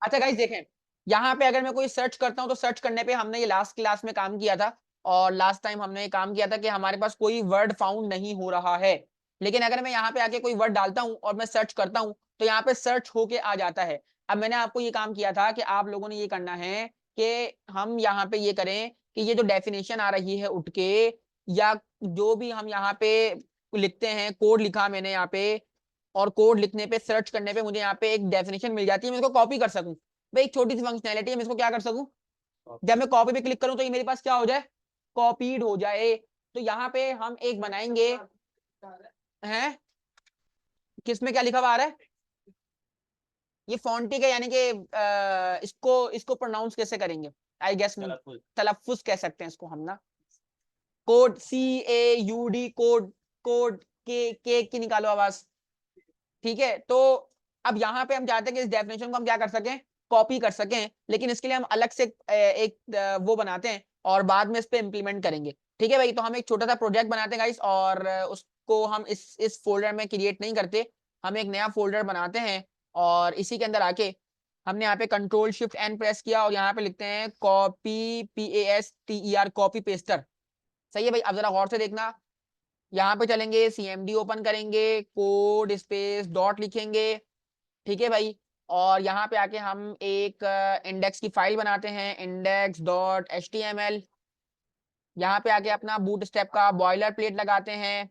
अच्छा गाइस देखें, यहाँ पे अगर मैं कोई सर्च करता हूँ तो सर्च करने पे हमने ये लास्ट क्लास में काम किया था और लास्ट टाइम हमने ये काम किया था कि हमारे पास कोई वर्ड फाउंड नहीं हो रहा है। लेकिन अगर मैं यहाँ पे आके कोई वर्ड डालता हूँ और मैं सर्च करता हूँ तो यहाँ पे सर्च होके आ जाता है। अब मैंने आपको ये काम किया था कि आप लोगों ने ये करना है कि हम यहाँ पे ये करें कि ये जो डेफिनेशन आ रही है उठ के, या जो भी हम यहाँ पे लिखते हैं, कोड लिखा मैंने यहाँ पे, और कोड लिखने पे सर्च करने पे मुझे यहाँ पे एक डेफिनेशन मिल जाती है, मैं इसको कॉपी कर सकूं। भाई एक छोटी सी फंक्शनैलिटी है, मैं इसको क्या कर सकूं, जब मैं कॉपी पे क्लिक करूं तो ये मेरे पास क्या हो जाए, कॉपीड हो जाए। तो यहाँ पे हम एक बनाएंगे, हैं किसमें क्या लिखा हुआ आ रहा है, ये फॉन्टिक है, यानी कि इसको इसको प्रोनाउंस कैसे करेंगे, आई गेस तलफ्फुज कह सकते हैं इसको हम ना। कोड CAUD, कोड, कोड के की निकालो आवाज। ठीक है, तो अब यहाँ पे हम चाहते हैं कि इस डेफिनेशन को हम क्या कर सकें, कॉपी कर सकें, लेकिन इसके लिए हम अलग से एक वो बनाते हैं और बाद में इस पे इम्प्लीमेंट करेंगे। ठीक है भाई, तो हम एक छोटा सा प्रोजेक्ट बनाते हैं गाइस, और उसको हम इस फोल्डर में क्रिएट नहीं करते, हम एक नया फोल्डर बनाते हैं और इसी के अंदर आके हमने यहाँ पे Ctrl+Shift+N प्रेस किया और यहाँ पे लिखते हैं कॉपी, PASTER, कॉपी पेस्टर। सही है भाई, अब जरा गौर से देखना, यहाँ पे चलेंगे, CMD ओपन करेंगे, कोड स्पेस डॉट लिखेंगे। ठीक है भाई, और यहाँ पे आके हम एक इंडेक्स की फाइल बनाते हैं, index.html। यहाँ पे आके अपना बूटस्ट्रैप का बॉयलर प्लेट लगाते हैं,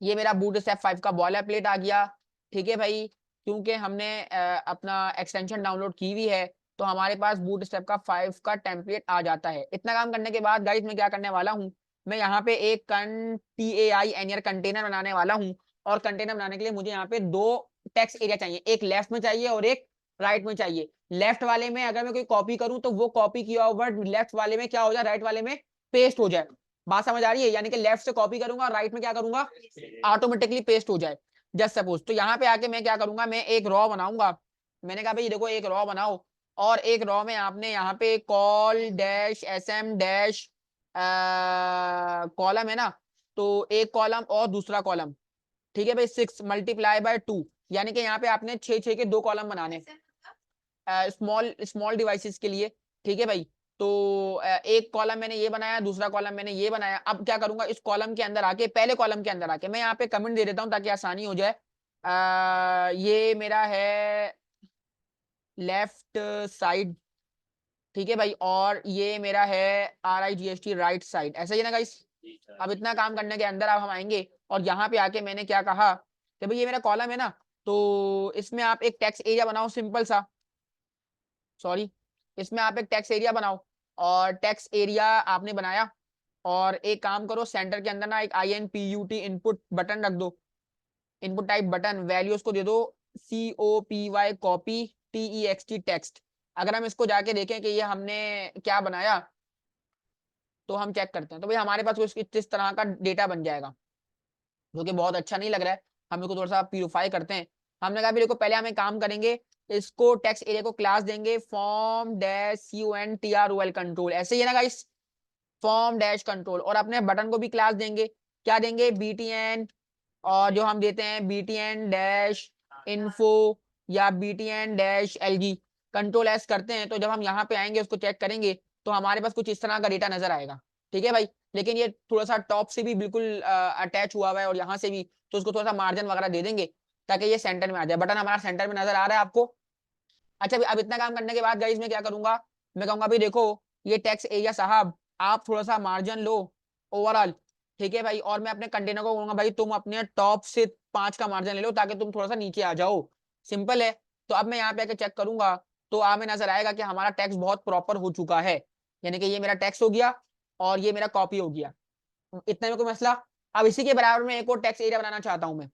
ये मेरा बूटस्ट्रैप 5 का बॉयलर प्लेट आ गया। ठीक है भाई, क्योंकि हमने अपना एक्सटेंशन डाउनलोड की हुई है तो हमारे पास बूटस्ट्रैप का 5 का टेम्पलेट आ जाता है। इतना काम करने के बाद गाइस मैं क्या करने वाला हूँ, मैं यहाँ पे एक TAINR कंटेनर बनाने वाला हूँ, और कंटेनर बनाने के लिए मुझे यहाँ पे दो टेक्स्ट एरिया चाहिए, एक लेफ्ट में चाहिए और एक राइट में चाहिए। लेफ्ट वाले में अगर मैं कोई कॉपी करूँ तो वो कॉपी किया हुआ वर्ड लेफ्ट वाले में क्या हो जाए, राइट वाले में पेस्ट हो जाए। बात समझ आ रही है, यानी कि लेफ्ट से कॉपी करूंगा और राइट में क्या करूंगा, ऑटोमेटिकली पेस्ट हो जाए। जस्ट सपोज, तो यहाँ पे आके मैं क्या करूंगा, मैं एक रॉ बनाऊंगा। मैंने कहा भाई देखो एक रॉ बनाओ, और एक रॉ में आपने यहाँ पे call dash SM dash column है ना, तो एक कॉलम और दूसरा कॉलम। ठीक है भाई, 6 × 2, यानी कि यहाँ पे आपने 6 के 2 कॉलम बनाने, स्मॉल स्मॉल डिवाइसेस के लिए। ठीक है भाई, तो एक कॉलम मैंने ये बनाया, दूसरा कॉलम मैंने ये बनाया। अब क्या करूंगा, इस कॉलम के अंदर आके, पहले कॉलम के अंदर आके मैं यहाँ पे कमेंट दे देता हूँ ताकि आसानी हो जाए। ये मेरा है लेफ्ट साइड। ठीक है भाई, और ये मेरा है RIGHT राइट साइड, ऐसा ही है ना गाइस। अब इतना काम करने के अंदर अब हम आएंगे और यहाँ पे आके मैंने क्या कहा कि भाई ये मेरा कॉलम है ना, तो इसमें आप एक टेक्स्ट एरिया बनाओ सिंपल सा, सॉरी, इसमें आप एक टेक्स्ट एरिया बनाओ। और टेक्स्ट एरिया आपने बनाया, और एक काम करो, सेंटर के अंदर ना एक INPUT इनपुट बटन रख दो, इनपुट टाइप बटन, वैल्यू उसको दे दो COPY, कॉपी, TEXT टेक्स्ट। अगर हम इसको जाके देखें कि ये हमने क्या बनाया, तो हम चेक करते हैं, तो भाई हमारे पास कुछ इस तरह का डेटा बन जाएगा, जो कि बहुत अच्छा नहीं लग रहा है। हम इसको थोड़ा सा प्यूरिफाई करते हैं। हमने कहा देखो पहले हम एक काम करेंगे, इसको टेक्स्ट एरिया को क्लास देंगे फॉर्म डैश CONTROL कंट्रोल, ऐसे ही है ना गाइस, फॉर्म डैश कंट्रोल। और अपने बटन को भी क्लास देंगे, क्या देंगे, BTN, और जो हम देते हैं BTN डैश इन्फो या BTN dash LG, control S करते हैं। तो जब हम यहाँ पे आएंगे उसको चेक करेंगे तो हमारे पास कुछ इस तरह का डेटा नजर आएगा। ठीक है भाई, लेकिन ये थोड़ा सा टॉप से भी बिल्कुल अटैच हुआ हुआ है और यहाँ से भी, तो उसको थोड़ा सा मार्जिन वगैरह दे देंगे ताकि ये सेंटर में आ जाए। बटन हमारा सेंटर में नजर आ रहा है आपको। अच्छा, अब इतना काम करने के बाद गाइस मैं क्या करूंगा, मैं कहूंगा भाई देखो ये टेक्स्ट एरिया साहब आप थोड़ा सा मार्जिन लो ओवरऑल। ठीक है भाई, और मैं अपने कंटेनर को कहूंगा भाई तुम अपने टॉप से 5 का मार्जिन ले लो ताकि तुम थोड़ा सा नीचे आ जाओ। सिंपल है। तो अब मैं यहाँ पे आके चेक करूंगा तो हमें नजर आएगा कि हमारा टेक्स्ट बहुत प्रॉपर हो चुका है, यानी कि ये मेरा टेक्स्ट हो गया और ये मेरा कॉपी हो गया। इतने में कोई मसला। अब इसी के बराबर में एक और टेक्स्ट एरिया बनाना चाहता हूं मैं,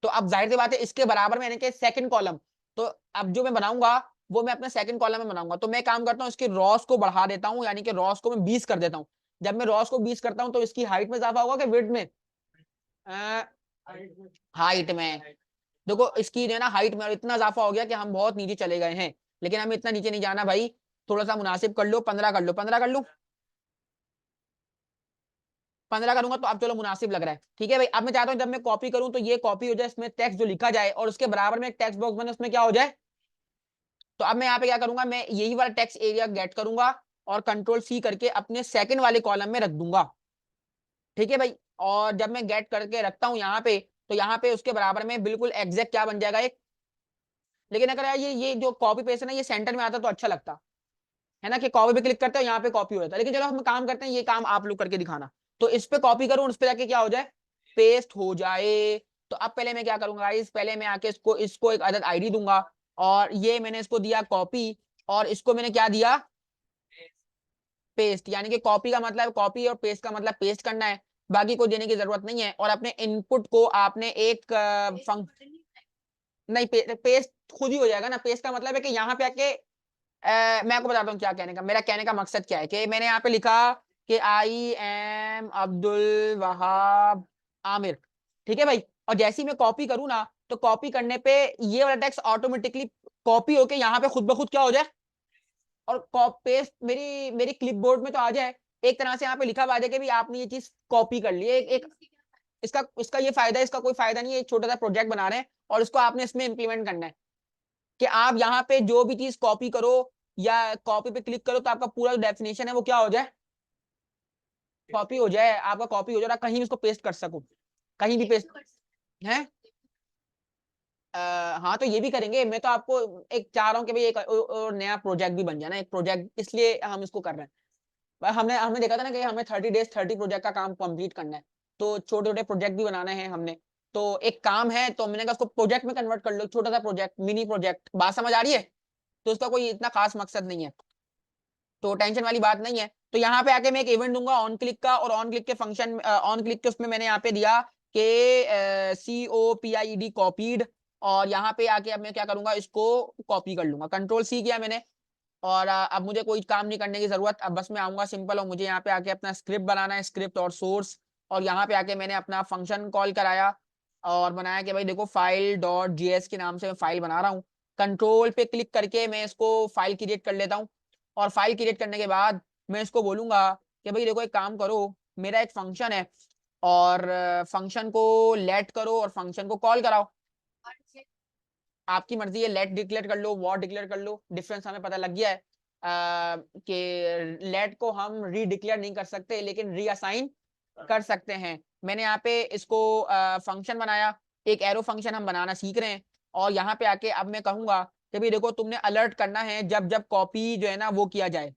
तो अब जाहिर सी बात है इसके बराबर में यानी कि सेकंड कॉलम, तो अब जो मैं बनाऊंगा वो मैं अपने सेकंड कॉलम में बनाऊंगा। तो मैं काम करता हूँ इसके रॉस को बढ़ा देता हूँ, यानी कि रॉस को मैं 20 कर देता हूँ। जब मैं रॉस को 20 करता हूँ तो इसकी हाइट में इजाफा होगा कि विड्थ में, हाइट में। देखो इसकी जो है ना हाइट में इतना इजाफा हो गया कि हम बहुत नीचे चले गए हैं, लेकिन हमें इतना नीचे नहीं जाना भाई, थोड़ा सा मुनासिब कर लो, 15 कर लो, 15 कर लो, 15 करूंगा तो अब चलो मुनासिब लग रहा है। ठीक है भाई, अब मैं चाहता हूँ जब मैं कॉपी करूं तो ये कॉपी हो जाए, इसमें टेक्स्ट जो लिखा जाए और उसके बराबर में एक टेक्स्ट बॉक्स बने, उसमें क्या हो जाए, तो अब मैं यहाँ पे क्या करूंगा, मैं यही वाला टेक्स्ट एरिया गेट करूंगा और कंट्रोल सी करके अपने सेकंड वाले कॉलम में रख दूंगा। ठीक है भाई, और जब मैं गेट करके रखता हूँ यहाँ पे, तो यहाँ पे उसके बराबर में बिल्कुल एग्जैक्ट क्या बन जाएगा एक। लेकिन अगर यार ये जो कॉपी पेस्ट है ना, ये सेंटर में आता तो अच्छा लगता है ना, कि कॉपी पे क्लिक करते हो यहाँ पे कॉपी हो जाता है। लेकिन चलो हम काम करते हैं, ये काम आप लोग करके दिखाना। तो इस पे कॉपी करूँ, उस पे जाके क्या हो जाए, पेस्ट हो जाए। तो अब पहले मैं क्या करूंगा इस, पहले मैं आके इसको इसको एक अदद आईडी दूंगा, और ये मैंने इसको दिया कॉपी, और इसको मैंने क्या दिया, पेस्ट। यानी कि कॉपी का मतलब कॉपी और पेस्ट का मतलब पेस्ट करना है, बाकी को देने की जरूरत नहीं है। और अपने इनपुट को आपने एक नहीं, पेस्ट खुद ही हो जाएगा ना। पेस्ट का मतलब है कि यहाँ पे आके मैं आपको बताता हूँ क्या कहने का, मेरा कहने का मकसद क्या है, कि मैंने यहाँ पे लिखा कि आई एम अब्दुल वहाब आमिर। ठीक है भाई, और जैसे ही मैं कॉपी करूँ ना, तो कॉपी करने पे ये वाला टेक्स्ट ऑटोमेटिकली कॉपी होके यहाँ पे खुद ब खुद क्या हो जाए, और पेस्ट मेरी मेरी क्लिपबोर्ड में तो आ जाए। एक तरह से यहाँ पे लिखा हुआ आ जाए कि भी आपने ये चीज कॉपी कर ली है। एक इसका इसका ये फायदा है, इसका कोई फायदा नहीं है। एक छोटा सा प्रोजेक्ट बना रहे हैं और इसको आपने इसमें इंप्लीमेंट करना है, कि आप यहाँ पे जो भी चीज कॉपी करो या कॉपी पे क्लिक करो, तो आपका पूरा जो डेफिनेशन है वो क्या हो जाए, कॉपी हो जाए। आपका कॉपी हो जाए, और कहीं भी इसको पेस्ट कर सको, कहीं भी पेस्ट है। हाँ, तो ये भी करेंगे। मैं तो आपको एक चाह रहा हूँ कि भाई एक और नया प्रोजेक्ट भी बन जाए ना, एक प्रोजेक्ट, इसलिए हम इसको कर रहे हैं। हमने हमने देखा था ना कि हमें 30 डेज 30 प्रोजेक्ट का काम कंप्लीट करना है, तो छोटे छोटे प्रोजेक्ट भी बनाने हैं हमने। तो एक काम है, तो मैंने कहा उसको प्रोजेक्ट में कन्वर्ट कर लो, छोटा सा प्रोजेक्ट, मिनी प्रोजेक्ट। बात समझ आ रही है? तो उसका कोई इतना खास मकसद नहीं है, तो टेंशन वाली बात नहीं है। तो यहाँ पे आके मैं एक इवेंट दूंगा ऑन क्लिक का, और ऑन क्लिक के फंक्शन, ऑन क्लिक के उसमें मैंने यहाँ पे दिया कि COPIED कॉपीड। और यहाँ पे आके अब मैं क्या करूंगा, इसको कॉपी कर लूंगा, कंट्रोल सी किया मैंने। और अब मुझे कोई काम नहीं करने की जरूरत, अब बस मैं आऊंगा सिंपल, और मुझे यहाँ पे आके अपना स्क्रिप्ट बनाना है, स्क्रिप्ट और सोर्स। और यहाँ पे आके मैंने अपना फंक्शन कॉल कराया और बनाया कि भाई देखो फाइल डॉट JS के नाम से मैं फाइल बना रहा हूँ। कंट्रोल पे क्लिक करके मैं इसको फाइल क्रिएट कर लेता हूँ, और फाइल क्रिएट करने के बाद मैं इसको बोलूंगा कि भाई देखो एक काम करो, मेरा एक फंक्शन है, और फंक्शन को लेट करो और फंक्शन को कॉल कराओ। आपकी मर्जी है, लेट डिक्लेयर कर लो, वॉट डिक्लेयर कर लो, डिफरेंस हमें पता लग गया है कि लेट को हम रीडिक्लेयर नहीं कर सकते, लेकिन रीअसाइन कर सकते हैं। मैंने यहाँ पे इसको फंक्शन बनाया, एक एरो फंक्शन हम बनाना सीख रहे हैं। और यहाँ पे आके अब मैं कहूंगा कि भाई देखो तुमने अलर्ट करना है जब जब कॉपी जो है ना वो किया जाए।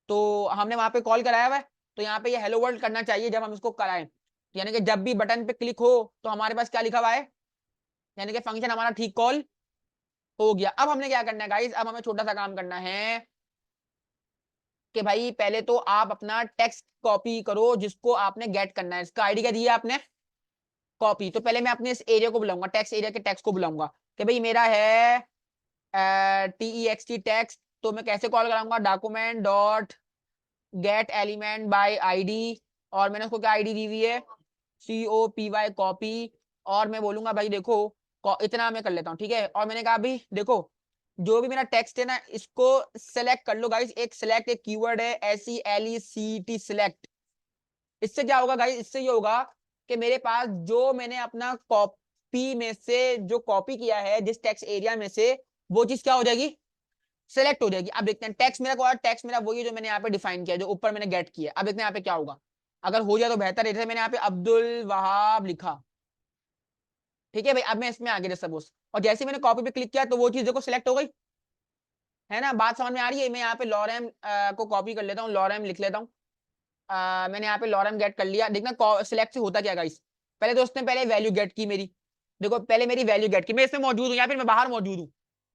तो हमने वहां पे कॉल कराया हुआ है, तो यहाँ पे ये हेलो वर्ल्ड करना चाहिए जब हम इसको कराएं। यानी कि जब भी बटन पे क्लिक हो तो हमारे पास क्या लिखा हुआ है, यानी कि फंक्शन हमारा ठीक कॉल हो गया। अब हमने क्या करना है गाइस, अब हमें छोटा सा काम करना है कि भाई पहले तो आप अपना टेक्स्ट कॉपी करो जिसको आपने गेट करना है। इसका आईडी क्या दिया आपने, कॉपी। तो पहले मैं अपने इस एरिया को बुलाऊंगा, टेक्स्ट एरिया के टेक्स्ट को बुलाऊंगा कि भाई मेरा है TEXT टेक्स्ट। तो मैं कैसे कॉल कराऊंगा, document dot get element bye ID, और मैंने उसको क्या आईडी दी हुई है, COPY कॉपी। और मैं बोलूंगा भाई देखो, इतना मैं कर लेता हूँ, ठीक है। और मैंने कहा भाई देखो जो भी मेरा टेक्स्ट है ना, इसको सेलेक्ट कर लो गाइस। एक सेलेक्ट एक कीवर्ड है, SELECT सेलेक्ट। इससे क्या होगा गाइस, इससे ये होगा कि मेरे पास जो मैंने अपना कॉपी में से जो कॉपी किया है जिस टेक्स्ट एरिया में से, वो चीज क्या हो जाएगी, सेलेक्ट हो जाएगी। अब देखते हैं टेक्स्ट मेरा क्या, टेक्स्ट मेरा वही है जो मैंने यहाँ पे डिफाइन किया, जो ऊपर मैंने गेट किया। अब देखते हैं यहाँ पे क्या होगा, अगर हो जाए तो बेहतर है। जैसे मैंने यहाँ पे अब्दुल वहाब लिखा, ठीक है भाई। अब मैं इसमें आगे जैसा बोस, और जैसे मैंने कॉपी पे क्लिक किया तो वो चीज देखो सिलेक्ट हो गई, है ना। बात समझ में आ रही है? मैं यहाँ पे लॉरेम को कॉपी कर लेता हूँ, लॉरेम लिख लेता हूँ। मैंने यहाँ पे लॉरेम गेट कर लिया। देखना सिलेक्ट से होता क्या गाइस, पहले तो उसने पहले वैल्यू गेट की मेरी, देखो पहले मेरी वैल्यू गेट की, मैं इसमें मौजूद हूँ या फिर मैं बाहर मौजूद हूँ,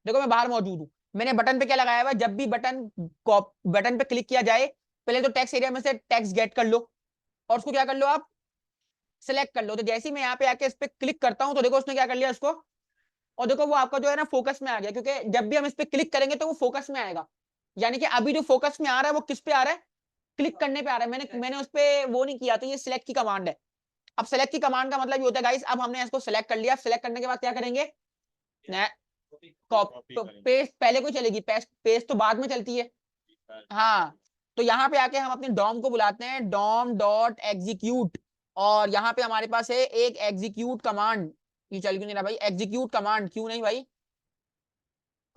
देखो मैं बाहर मौजूद हूँ। मैंने बटन पे क्या लगाया हुआ है, जब भी बटन पे क्लिक किया जाए, पहले तो टेक्स्ट एरिया में से टेक्स्ट गेट कर लो, और उसको क्या कर लो आप, सिलेक्ट कर लो। तो जैसे ही मैं यहाँ पे आके इस पे क्लिक करता हूँ, तो देखो उसने क्या कर लिया उसको, और देखो वो आपका जो है ना फोकस में आ गया, क्योंकि जब भी हम इस पे क्लिक करेंगे तो वो फोकस में आएगा। यानी कि अभी जो फोकस में आ रहा है वो किस पे आ रहा है, क्लिक करने पे आ रहा है। मैंने मैंने उस पे वो नहीं किया, तो ये सिलेक्ट की कमांड है। अब सेलेक्ट की कमांड का मतलब ये होता है गाइस, अब हमने इसको सेलेक्ट कर लिया। सेलेक्ट करने के बाद क्या करेंगे, पेस्ट पहले कोई चलेगी, पेस्ट तो बाद में चलती है। हाँ, तो यहाँ पे आके हम अपने डॉम को बुलाते हैं, डॉम डॉट एग्जीक्यूट। और यहाँ पे हमारे पास है एक एग्जीक्यूट कमांड। ये चल क्यों नहीं रहा भाई, एग्जीक्यूट कमांड क्यों नहीं भाई,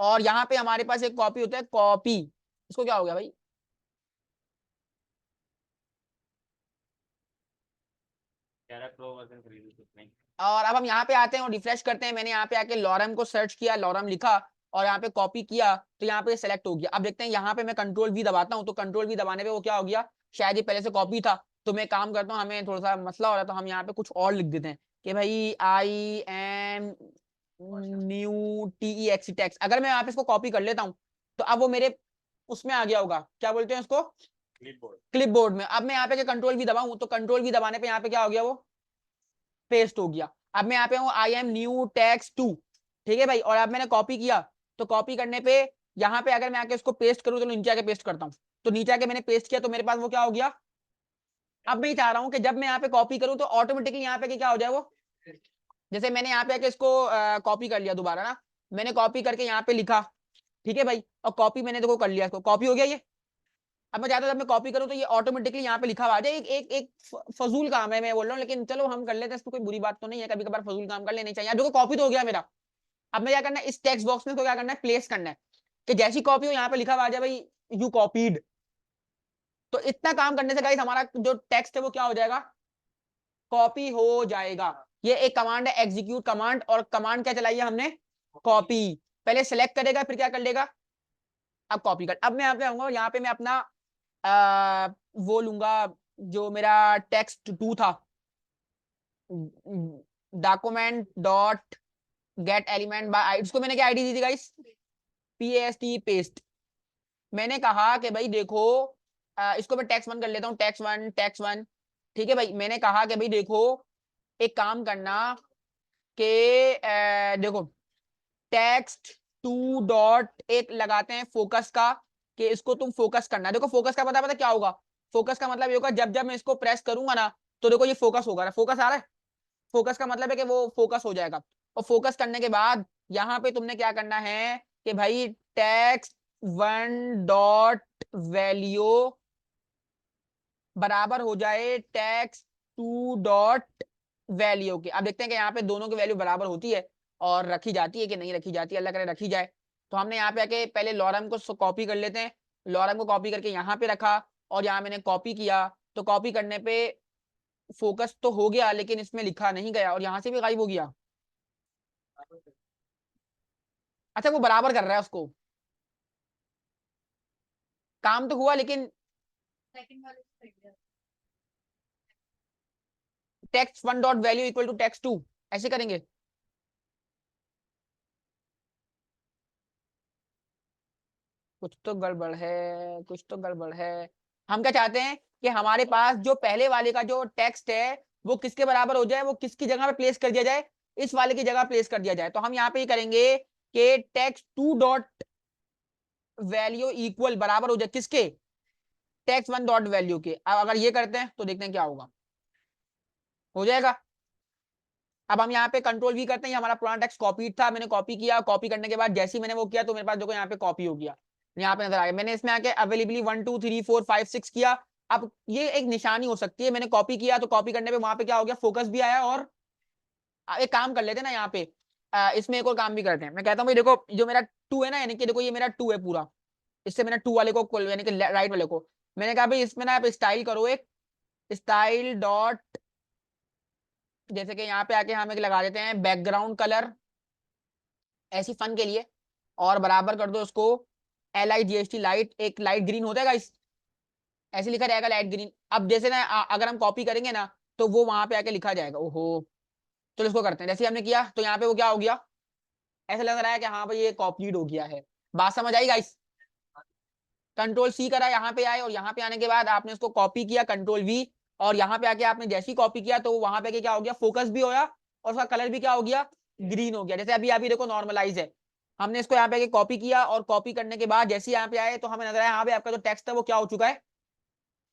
और यहाँ पे हमारे पास एक कॉपी होता है कॉपी, इसको क्या हो गया भाई, और अब हम यहाँ पे आते हैं और रिफ्रेश करते हैं। मैंने यहाँ पे आके लॉरम को सर्च किया, लॉरम लिखा और यहाँ पे कॉपी किया तो यहाँ पे सेलेक्ट हो गया। अब देखते हैं यहाँ पे मैं कंट्रोल वी दबाता हूँ तो कंट्रोल वी दबाने पे वो क्या हो गया, शायद ये पहले से कॉपी था। तो मैं काम करता हूँ, हमें थोड़ा सा मसला हो रहा है तो हम यहाँ पे कुछ और लिख देते हैं कि भाई IM न्यू TEX टेक्स। अगर मैं यहाँ पे इसको कॉपी कर लेता हूँ तो अब वो मेरे उसमें आ गया होगा, क्या बोलते हैं उसको, क्लिपबोर्ड में। अब मैं यहाँ पे कंट्रोल वी दबाऊं तो कंट्रोल वी दबाने पे यहाँ पे क्या हो गया, वो पेस्ट हो गया। अब मैं यहाँ पे हूँ IM न्यू टेक्स्ट 2, ठीक है भाई। और अब मैंने कॉपी किया तो कॉपी करने पे यहाँ पे अगर मैं आके उसको पेस्ट करूँ तो नीचे आके पेस्ट करता हूँ, तो नीचे आके मैंने पेस्ट किया तो मेरे पास वो क्या हो गया। अब मैं चाह रहा हूँ कि जब मैं यहाँ पे कॉपी करूँ तो ऑटोमेटिकली यहाँ पे क्या हो जाए वो, जैसे मैंने यहाँ पे आके इसको कॉपी कर लिया दोबारा ना, मैंने कॉपी करके यहाँ पे लिखा, ठीक है भाई, और कॉपी मैंने देखो कर लिया, इसको कॉपी हो गया ये। अब मैं चाहता हूं जब मैं कॉपी करूं तो ये ऑटोमेटिकली यहाँ पे लिखा हुआ आ जाए। एक फजूल काम है मैं बोल रहा हूँ, लेकिन चलो हम कर लेते हैं, इसमें कोई बुरी बात तो नहीं है, कभी कभार फजूल काम कर लेने चाहिए। देखो कॉपी तो हो गया मेरा। अब मैं क्या करना है, इस टेक्स्ट बॉक्स में तो क्या करना है, प्लेस करना है कि जैसी कॉपी हो यहाँ पे लिखा हुआ आ जाए भाई यू कॉपीड। तो इतना काम करने से गाइस हमारा जो टेक्स्ट है वो क्या हो जाएगा, कॉपी हो जाएगा। ये एक कमांड है एग्जीक्यूट कमांड, और कमांड क्या चलाई है हमने, कॉपी। पहले सेलेक्ट करेगा फिर क्या कर लेगा, अब कॉपी कर। अब मैं यहाँ पे आऊंगा, यहाँ पे मैं अपना वो लूंगा जो मेरा टेक्स्ट 2 था, document dot get element by I, इसको मैंने क्या आईडी दी थी गाइस, PAST पेस्ट। मैंने कहा कि भाई देखो इसको मैं टेक्स्ट 1 कर लेता हूँ, टेक्स्ट 1 ठीक है भाई। मैंने कहा कि भाई देखो एक काम करना कि देखो टेक्स्ट 2 डॉट एक लगाते हैं फोकस का, कि इसको तुम फोकस करना। देखो फोकस का पता क्या होगा, फोकस का मतलब ये होगा जब जब मैं इसको प्रेस करूंगा ना तो देखो ये फोकस होगा, फोकस आ रहा है। फोकस का मतलब है कि वो फोकस हो जाएगा। और फोकस करने के बाद यहाँ पे तुमने क्या करना है कि भाई टेक्स्ट 1 डॉट वैल्यू बराबर हो जाए टेक्स्ट 2 डॉट वैल्यू के। अब देखते हैं कि यहाँ पे दोनों की वैल्यू बराबर होती है और रखी जाती है कि नहीं रखी जाती है, अल्लाह करे रखी जाए। तो हमने यहाँ पे आके पहले लॉरम को कॉपी कर लेते हैं, लॉरम को कॉपी करके यहाँ पे रखा और यहाँ मैंने कॉपी किया। तो कॉपी करने पे फोकस तो हो गया लेकिन इसमें लिखा नहीं गया और यहाँ से भी गायब हो गया। अच्छा वो बराबर कर रहा है उसको, काम तो हुआ लेकिन text 1 dot value equal to text 2 ऐसे करेंगे। कुछ तो गड़बड़ है, कुछ तो गड़बड़ है। हम क्या चाहते हैं कि हमारे पास जो पहले वाले का जो टेक्स्ट है वो किसके बराबर हो जाए, वो किसकी जगह पे प्लेस कर दिया जाए, इस वाले की जगह प्लेस कर दिया जाए। तो हम यहाँ पे ही करेंगे कि टेक्स्ट 2 डॉट वैल्यू इक्वल बराबर हो जाए किसके, टेक्स्ट 1 डॉट वैल्यू के। अब अगर ये करते हैं तो देखते हैं क्या होगा, हो जाएगा। अब हम यहाँ पे कंट्रोल वी करते हैं, हमारा पुराना टेक्स्ट कॉपी था, मैंने कॉपी किया, कॉपी करने के बाद जैसे ही मैंने वो किया तो मेरे पास देखो यहाँ पे कॉपी हो गया, यहाँ पे नजर आ गया। मैंने इसमें आके अवेलेबली 1 2 3 4 5 6 किया। अब ये एक निशानी हो सकती है, मैंने कॉपी किया तो कॉपी करने पे वहां पे क्या हो गया, फोकस भी आया। और एक काम कर लेते हैं ना यहाँ पे, इसमें एक और काम भी करते हैं। मैं कहता हूँ भाई देखो जो मेरा 2 है ना, यानी कि देखो ये मेरा 2 है पूरा, इससे मैंने 2 वाले को यानी कि राइट वाले को मैंने कहा भाई इसमें ना आप स्टाइल करो, एक स्टाइल डॉट, जैसे कि यहाँ पे आके हम एक लगा देते हैं बैकग्राउंड कलर ऐसी फन के लिए, और बराबर कर दो उसको LIGHT लाइट, एक लाइट ग्रीन होता है गाइस, ऐसे लिखा जाएगा लाइट ग्रीन। अब जैसे ना अगर हम कॉपी करेंगे ना तो वो वहां पे आके लिखा जाएगा। ओहो, चलो इसको करते हैं। जैसे हमने किया तो यहाँ पे वो क्या हो गया, ऐसा लग रहा है कि हाँ भाई ये कॉपीड हो गया है। बात समझ आई गाइस, कंट्रोल C करा, यहाँ पे आए और यहाँ पे आने के बाद आपने उसको कॉपी किया कंट्रोल V, और यहाँ पे आके आपने जैसी कॉपी किया तो वहां पे क्या हो गया, फोकस भी होया और उसका कलर भी क्या हो गया, ग्रीन हो गया। जैसे अभी अभी देखो नॉर्मलाइज है, हमने इसको यहाँ पे कॉपी किया और कॉपी करने के बाद जैसे यहाँ पे आए तो हमें नजर आया हाँ भाई आपका जो टेक्स्ट है वो क्या हो चुका है,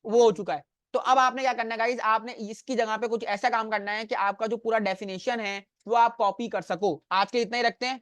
वो हो चुका है। तो अब आपने क्या करना है गाइस, आपने इसकी जगह पे कुछ ऐसा काम करना है कि आपका जो पूरा डेफिनेशन है वो आप कॉपी कर सको। आज के इतना ही रखते हैं।